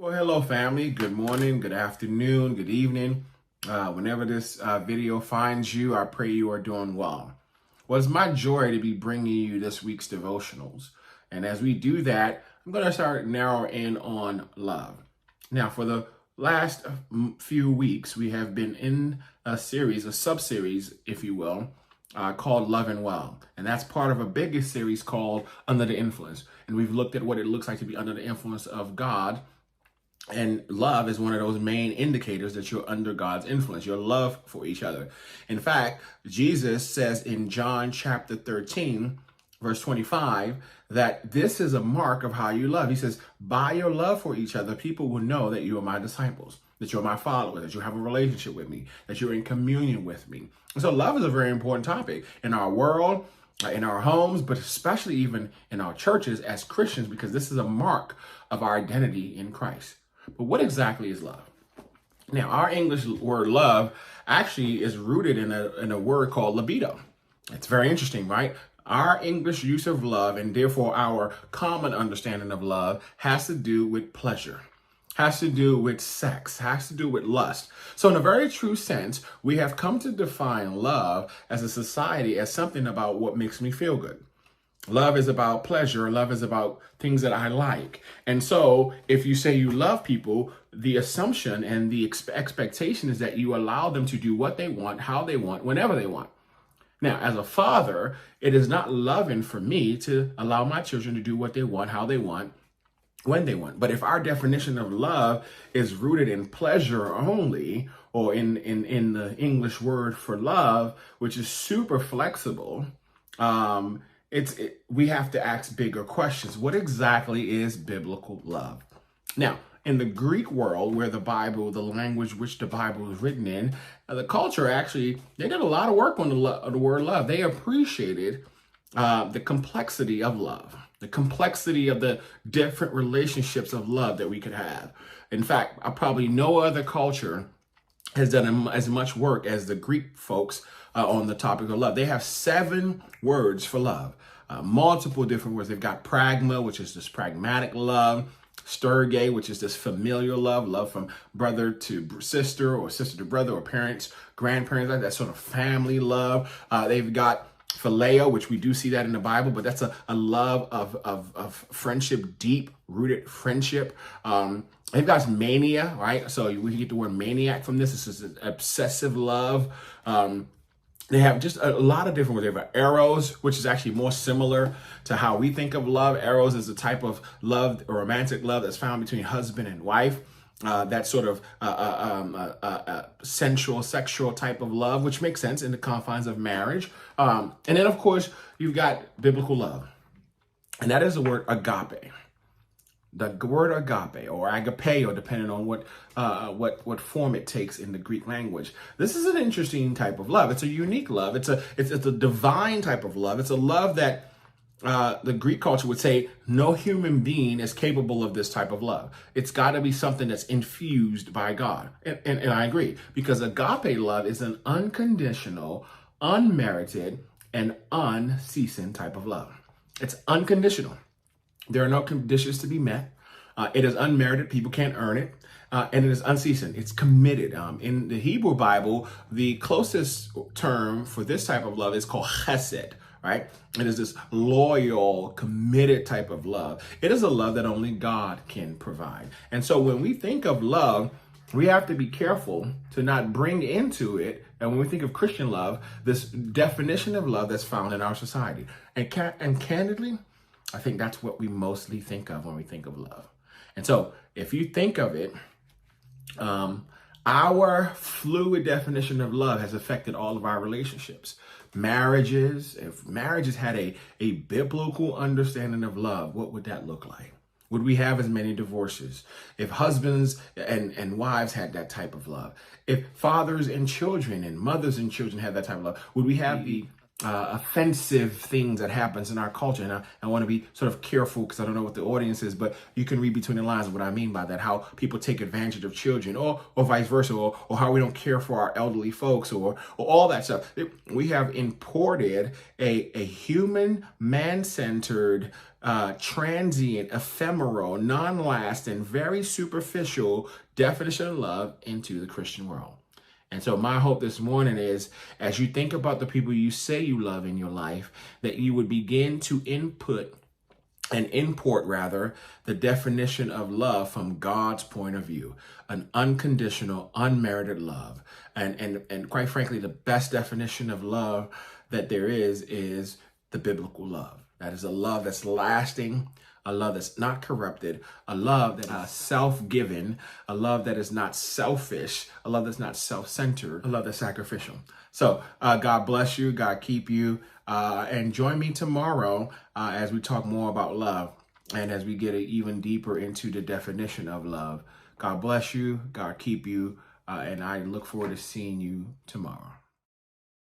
Well, hello, family. Good morning, good afternoon, good evening. Whenever this video finds you, I pray you are doing well. Well, it's my joy to be bringing you this week's devotionals. And as we do that, I'm going to start narrowing in on love. Now, for the last few weeks, we have been in a series, a sub-series, if you will, called Love and Well. And that's part of a bigger series called Under the Influence. And we've looked at what it looks like to be under the influence of God. And love is one of those main indicators that you're under God's influence, your love for each other. In fact, Jesus says in John chapter 13, verse 25, that this is a mark of how you love. He says, by your love for each other, people will know that you are my disciples, that you're my followers, that you have a relationship with me, that you're in communion with me. And so love is a very important topic in our world, in our homes, but especially even in our churches as Christians, because this is a mark of our identity in Christ. But what exactly is love? Now, our English word love actually is rooted in a word called libido. It's very interesting, right? Our English use of love, and therefore our common understanding of love, has to do with pleasure, has to do with sex, has to do with lust. So in a very true sense, we have come to define love as a society as something about what makes me feel good. Love is about pleasure. Love is about things that I like. And so if you say you love people, the assumption and the expectation is that you allow them to do what they want, how they want, whenever they want. Now, as a father, it is not loving for me to allow my children to do what they want, how they want, when they want. But if our definition of love is rooted in pleasure only, or in the English word for love, which is super flexible, we have to ask bigger questions. What exactly is biblical love? Now, in the Greek world, where the Bible, the language which the Bible is written in, the culture actually, they did a lot of work on the word love. They appreciated the complexity of love, the complexity of the different relationships of love that we could have. In fact, probably no other culture has done as much work as the Greek folks on the topic of love. They have 7 words for love, multiple different words. They've got pragma, which is this pragmatic love, storge, which is this familial love, love from brother to sister or sister to brother or parents, grandparents, like that sort of family love. They've got phileo, which we do see that in the Bible, but that's a love of friendship, deep rooted friendship. They've got mania, right? So we get the word maniac from this. This is an obsessive love. They have just a lot of different words. They have eros, which is actually more similar to how we think of love. Eros is a type of love, a romantic love that's found between husband and wife. That sort of sensual, sexual type of love, which makes sense in the confines of marriage. And then, of course, you've got biblical love. And that is the word agape. The word agape or agapeo, depending on what form it takes in the Greek language. This is an interesting type of love. It's a unique love. It's a divine type of love. It's a love that the Greek culture would say no human being is capable of this type of love. It's got to be something that's infused by God. And I agree, because agape love is an unconditional, unmerited, and unceasing type of love. It's unconditional. There are no conditions to be met. It is unmerited. People can't earn it. And it is unceasing. It's committed. In the Hebrew Bible, the closest term for this type of love is called chesed, right? It is this loyal, committed type of love. It is a love that only God can provide. And so when we think of love, we have to be careful to not bring into it, and when we think of Christian love, this definition of love that's found in our society. And candidly, I think that's what we mostly think of when we think of love. And so if you think of it, our fluid definition of love has affected all of our relationships. Marriages, if marriages had a biblical understanding of love, what would that look like? Would we have as many divorces? If husbands and wives had that type of love? If fathers and children and mothers and children had that type of love, would we have the offensive things that happens in our culture. And I want to be sort of careful because I don't know what the audience is, but you can read between the lines of what I mean by that, how people take advantage of children or vice versa, or how we don't care for our elderly folks or all that stuff. We have imported a human, man-centered, transient, ephemeral, non-lasting, very superficial definition of love into the Christian world. And so my hope this morning is, as you think about the people you say you love in your life, that you would begin to import the definition of love from God's point of view, an unconditional, unmerited love. And quite frankly, the best definition of love that there is the biblical love. That is a love that's lasting, a love that's not corrupted, a love that is self-giving, a love that is not selfish, a love that's not self-centered, a love that's sacrificial. So God bless you, God keep you, and join me tomorrow as we talk more about love and as we get even deeper into the definition of love. God bless you, God keep you, and I look forward to seeing you tomorrow.